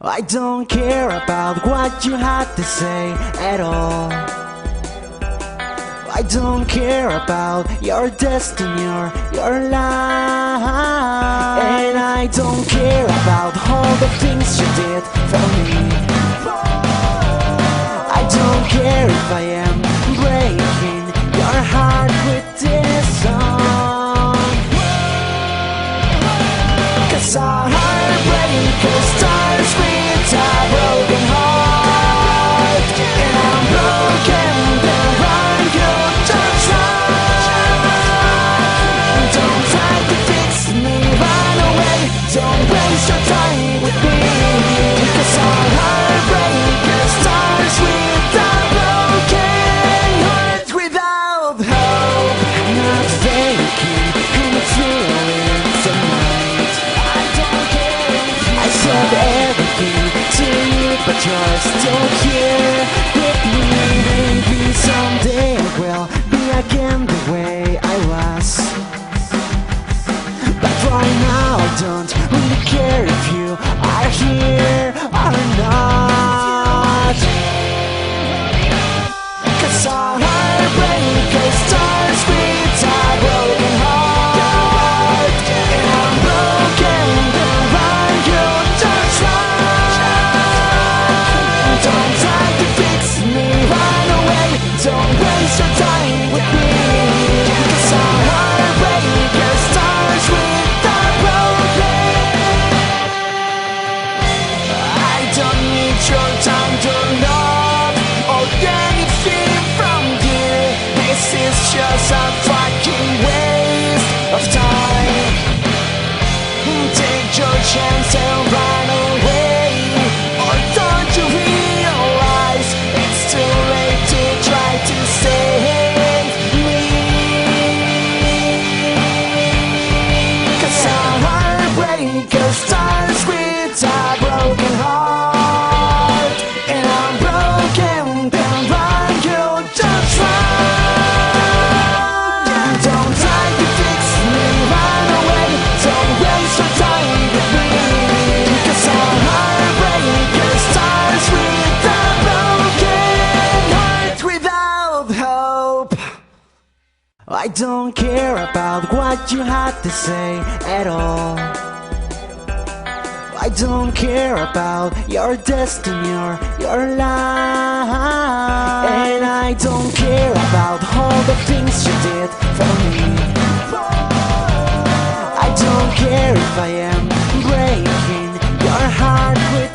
I don't care about what you had to say at all. I don't care about your destiny or your life. And I don't care about all the things you did for me. I don't care if I am breaking your heart with this song. 'Cause our heartbreaker starts with a broken heart. And I'm broken, then run, you just run. Don't try to fix me, run away. Don't waste your time with me. 'Cause our heartbreaker starts with a broken heart without hope. Not faking, and it's real tonight. I don't care. I said everything to you, but you're still here with me. Maybe someday I will be again the way I was. But right now I don't really care if you are here or not. 'Cause our heartbreaker starts with a broken heart. And I'm broken, then run, you just run. Don't try to fix me, run away. Don't waste your time with me. 'Cause our heartbreaker starts with a broken. I don't need your time to love or anything from you. This is just a fucking waste of time. Take your chance and run away. Or don't you realize it's too late to try to save me? 'Cause our heartbreaker starts with a broken heart. And I'm broken, then run, you just run. Don't try to fix me, run away. Don't waste your time with me. 'Cause our heartbreaker starts with a broken heart without hope. I don't care about what you had to say at all. I don't care about your destiny or your life. And I don't care about all the things you did for me. I don't care if I am breaking your heart with